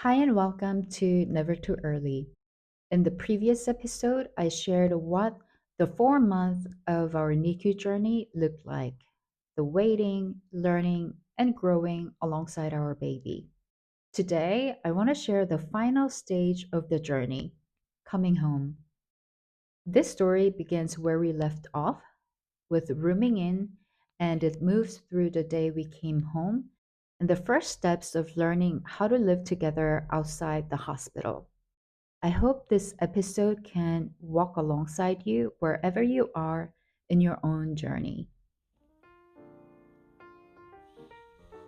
Hi, and welcome to Never Too Early. In the previous episode, I shared what the 4 months of our NICU journey looked like, the waiting, learning, and growing alongside our baby. Today, I want to share the final stage of the journey, coming home. This story begins where we left off, with rooming in, and it moves through the day we came home and the first steps of learning how to live together outside the hospital. I hope this episode can walk alongside you wherever you are in your own journey.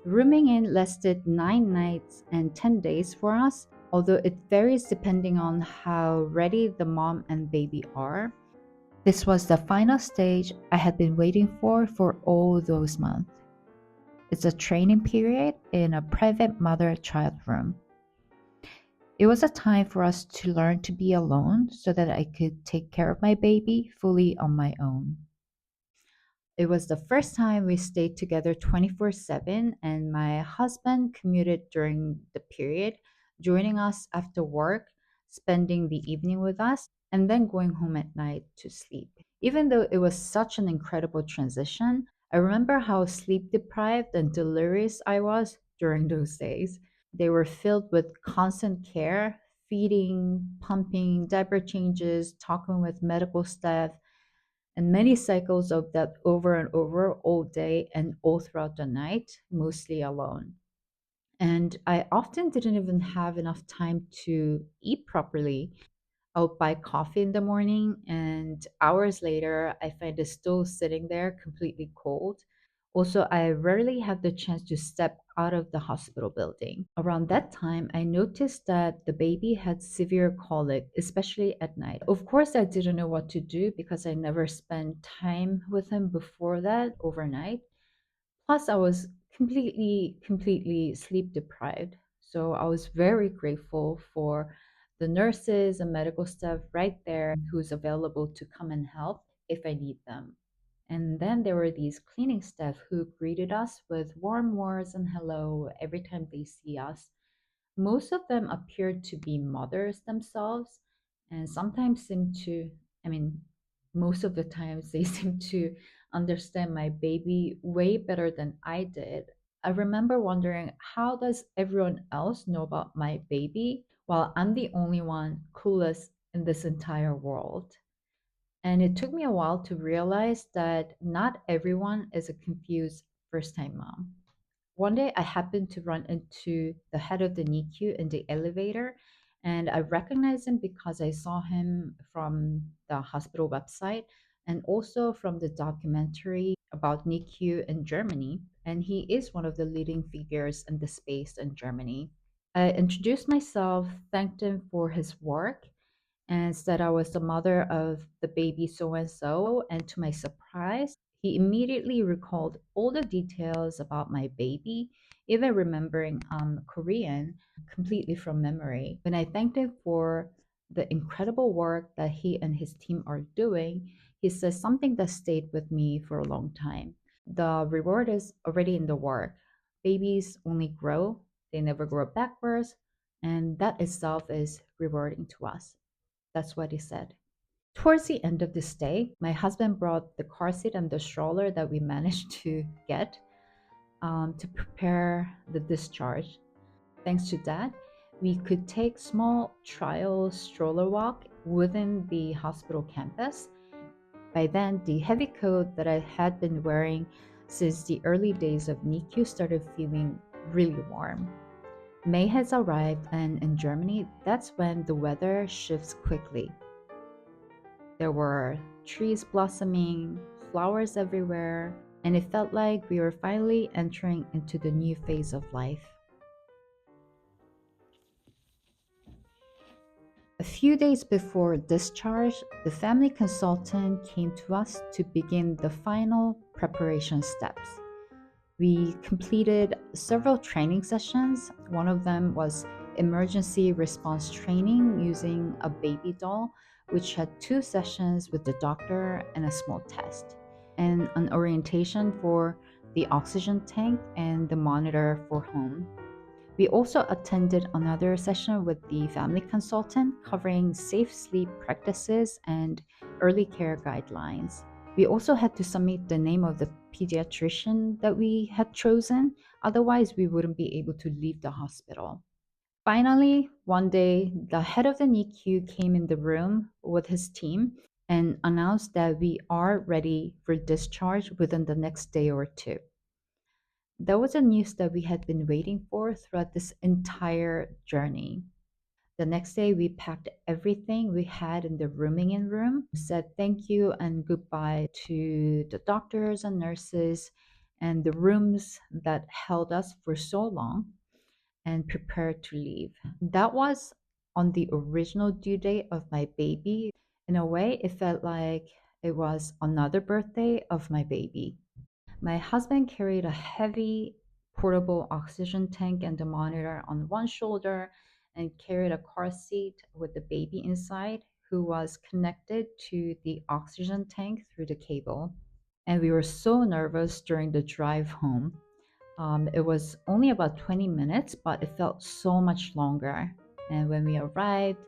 Rooming in lasted 9 nights and 10 days for us, although it varies depending on how ready the mom and baby are. This was the final stage I had been waiting for all those months. It's a training period in a private mother child room. It was a time for us to learn to be alone so that I could take care of my baby fully on my own. It was the first time we stayed together 24/7, and my husband commuted during the period, joining us after work, spending the evening with us, and then going home at night to sleep. Even though it was such an incredible transition, I remember how sleep deprived and delirious I was during those days. They were filled with constant care, feeding, pumping, diaper changes, talking with medical staff, and many cycles of that over and over all day and all throughout the night, mostly alone. And I often didn't even have enough time to eat properly. I would buy coffee in the morning, and hours later, I find it still sitting there completely cold. Also, I rarely have the chance to step out of the hospital building. Around that time, I noticed that the baby had severe colic, especially at night. Of course, I didn't know what to do because I never spent time with him before that overnight. Plus, I was completely sleep deprived. So I was very grateful for the nurses and medical staff right there who's available to come and help if I need them. And then there were these cleaning staff who greeted us with warm words and hello every time they see us. Most of them appeared to be mothers themselves, and sometimes seemed to, I mean, most of the times they seemed to understand my baby way better than I did. I remember wondering, how does everyone else know about my baby while I'm the only one clueless in this entire world? And it took me a while to realize that not everyone is a confused first time mom. One day I happened to run into the head of the NICU in the elevator, and I recognized him because I saw him from the hospital website and also from the documentary about NICU in Germany. And he is one of the leading figures in the space in Germany. I introduced myself, thanked him for his work, and said I was the mother of the baby so and so. And to my surprise, he immediately recalled all the details about my baby, even remembering Korean completely from memory. When I thanked him for the incredible work that he and his team are doing, he says something that stayed with me for a long time. The reward is already in the work. Babies only grow, they never grow backwards, and that itself is rewarding to us. That's what he said. Towards the end of the stay, my husband brought the car seat and the stroller that we managed to get to prepare the discharge. Thanks to that, we could take small trial stroller walk within the hospital campus. By then, the heavy coat that I had been wearing since the early days of NICU started feeling really warm. May has arrived, and in Germany, that's when the weather shifts quickly. There were trees blossoming, flowers everywhere, and it felt like we were finally entering into the new phase of life. A few days before discharge, the family consultant came to us to begin the final preparation steps. We completed several training sessions. One of them was emergency response training using a baby doll, which had 2 sessions with the doctor and a small test, and an orientation for the oxygen tank and the monitor for home. We also attended another session with the family consultant covering safe sleep practices and early care guidelines. We also had to submit the name of the pediatrician that we had chosen, otherwise, we wouldn't be able to leave the hospital. Finally, one day, the head of the NICU came in the room with his team and announced that we are ready for discharge within the next day or two. That was a news that we had been waiting for throughout this entire journey. The next day, we packed everything we had in the rooming in room, said thank you and goodbye to the doctors and nurses and the rooms that held us for so long, and prepared to leave. That was on the original due date of my baby. In a way, it felt like it was another birthday of my baby. My husband carried a heavy portable oxygen tank and a monitor on one shoulder and carried a car seat with the baby inside, who was connected to the oxygen tank through the cable. And we were so nervous during the drive home. It was only about 20 minutes, but it felt so much longer. And when we arrived,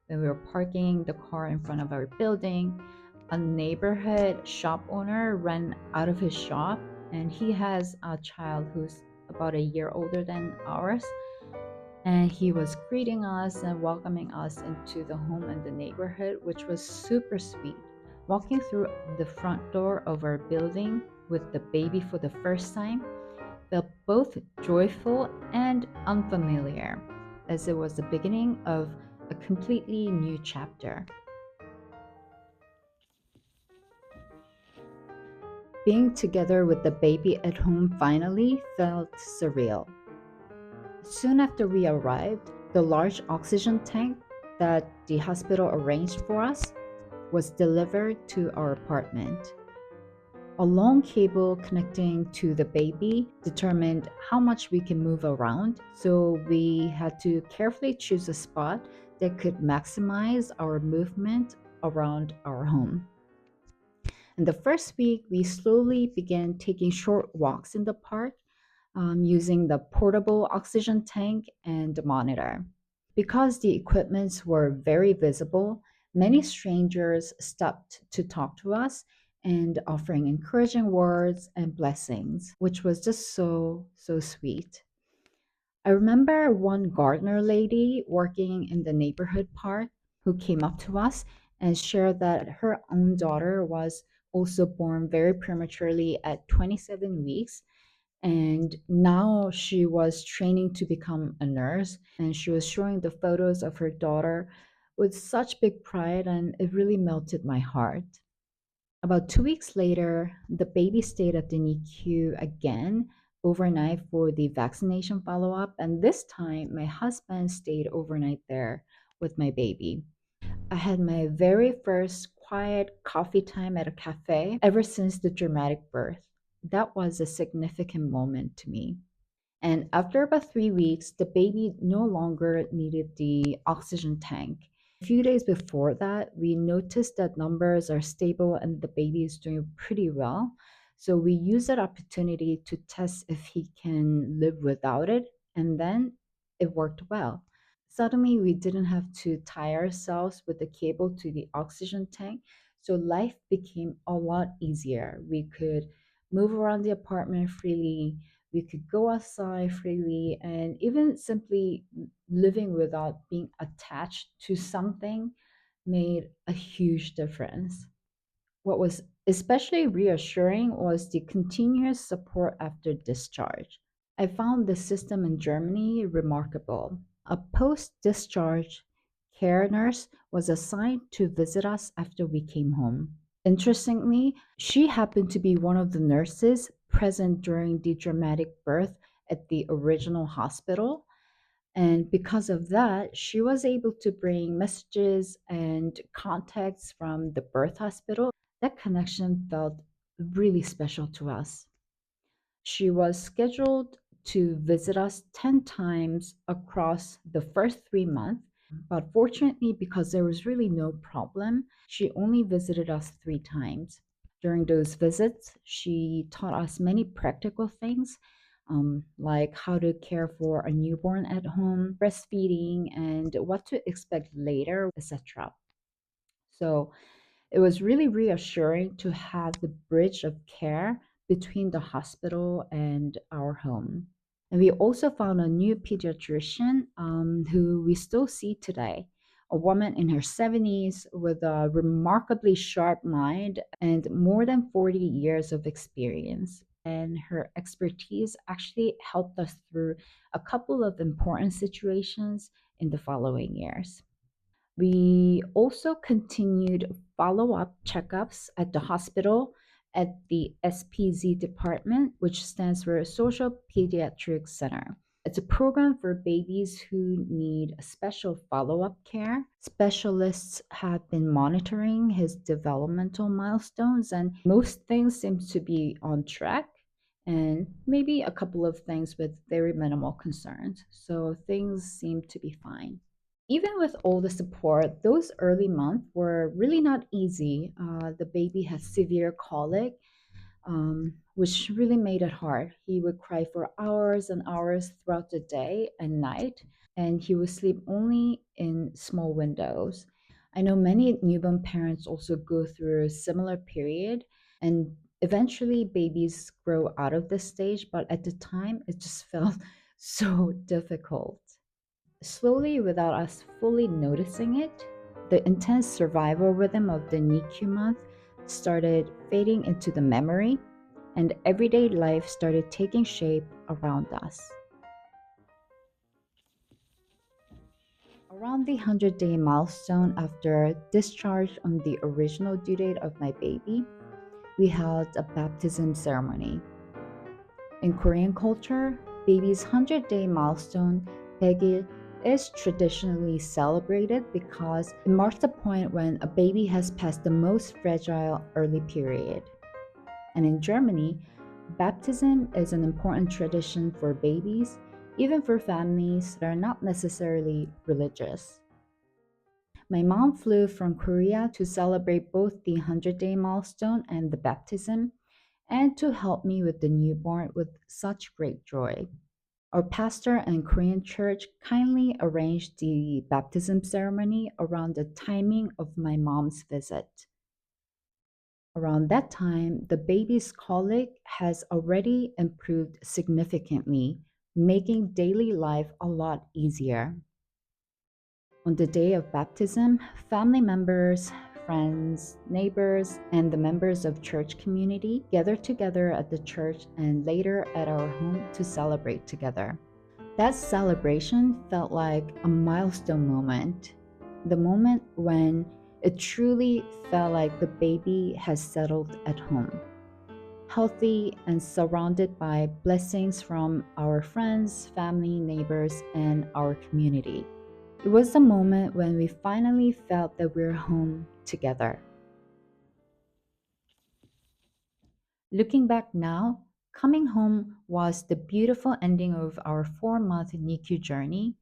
when we were parking the car in front of our building, a neighborhood shop owner ran out of his shop, and he has a child who's about a year older than ours. And he was greeting us and welcoming us into the home and the neighborhood, which was super sweet. Walking through the front door of our building with the baby for the first time felt both joyful and unfamiliar, as it was the beginning of a completely new chapter. Being together with the baby at home finally felt surreal. Soon after we arrived, the large oxygen tank that the hospital arranged for us was delivered to our apartment. A long cable connecting to the baby determined how much we can move around, so we had to carefully choose a spot that could maximize our movement around our home. In the first week, we slowly began taking short walks in the park using the portable oxygen tank and the monitor. Because the equipments were very visible, many strangers stopped to talk to us and offering encouraging words and blessings, which was just so sweet. I remember one gardener lady working in the neighborhood park who came up to us and shared that her own daughter was also born very prematurely at 27 weeks, and now she was training to become a nurse, and she was showing the photos of her daughter with such big pride, and it really melted my heart. About 2 weeks later, the baby stayed at the NICU again overnight for the vaccination follow-up, and this time my husband stayed overnight there with my baby. I had my very first quiet coffee time at a cafe ever since the dramatic birth. That was a significant moment to me. And after about 3 weeks, the baby no longer needed the oxygen tank. A few days before that, we noticed that numbers are stable and the baby is doing pretty well. So we used that opportunity to test if he can live without it, and then it worked well. Suddenly, we didn't have to tie ourselves with the cable to the oxygen tank, so life became a lot easier. We could move around the apartment freely, we could go outside freely, and even simply living without being attached to something made a huge difference. What was especially reassuring was the continuous support after discharge. I found the system in Germany remarkable. A post discharge care nurse was assigned to visit us after we came home. Interestingly, she happened to be one of the nurses present during the dramatic birth at the original hospital. And because of that, she was able to bring messages and contacts from the birth hospital. That connection felt really special to us. She was scheduled to visit us 10 times across the first 3 months, but fortunately, because there was really no problem, she only visited us 3 times. During those visits, she taught us many practical things, like how to care for a newborn at home, breastfeeding, and what to expect later, etc. So it was really reassuring to have the bridge of care between the hospital and our home. And we also found a new pediatrician who we still see today, a woman in her 70s with a remarkably sharp mind and more than 40 years of experience. And her expertise actually helped us through a couple of important situations in the following years. We also continued follow up checkups at the hospital at the SPZ department, which stands for Social Pediatric Center. It's a program for babies who need special follow up care. Specialists have been monitoring his developmental milestones, and most things seem to be on track, and maybe a couple of things with very minimal concerns. So things seem to be fine. Even with all the support, those early months were really not easy. The baby had severe colic, which really made it hard. He would cry for hours and hours throughout the day and night, and he would sleep only in small windows. I know many newborn parents also go through a similar period, and eventually babies grow out of this stage, but at the time, it just felt so difficult. Slowly, without us fully noticing it, the intense survival rhythm of the NICU month started fading into the memory, and everyday life started taking shape around us. Around the 100-day milestone after discharge on the original due date of my baby, we held a baptism ceremony. In Korean culture, baby's 100-day milestone, Baek-il, is traditionally celebrated because it marks the point when a baby has passed the most fragile early period. And in Germany, baptism is an important tradition for babies, even for families that are not necessarily religious. My mom flew from Korea to celebrate both the 100-day milestone and the baptism, and to help me with the newborn with such great joy. Our pastor and Korean church kindly arranged the baptism ceremony around the timing of my mom's visit. Around that time, the baby's colic has already improved significantly, making daily life a lot easier. On the day of baptism, family members, friends, neighbors, and the members of church community gathered together at the church and later at our home to celebrate together. That celebration felt like a milestone moment, the moment when it truly felt like the baby has settled at home, healthy and surrounded by blessings from our friends, family, neighbors, and our community. It was the moment when we finally felt that we're home together. Looking back now, coming home was the beautiful ending of our 4 month NICU journey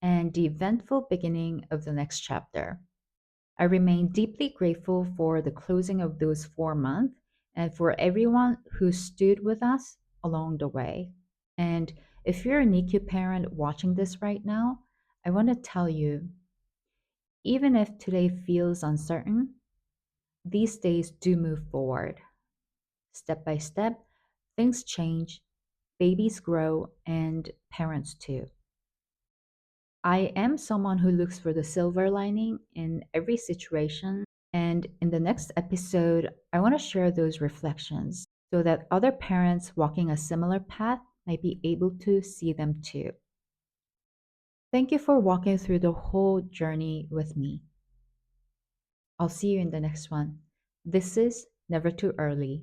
and the eventful beginning of the next chapter. I remain deeply grateful for the closing of those 4 months and for everyone who stood with us along the way. And if you're a NICU parent watching this right now, I want to tell you, even if today feels uncertain, these days do move forward. Step by step, things change, babies grow, and parents too. I am someone who looks for the silver lining in every situation. And in the next episode, I want to share those reflections so that other parents walking a similar path might be able to see them too. Thank you for walking through the whole journey with me. I'll see you in the next one. This is Never Too Early.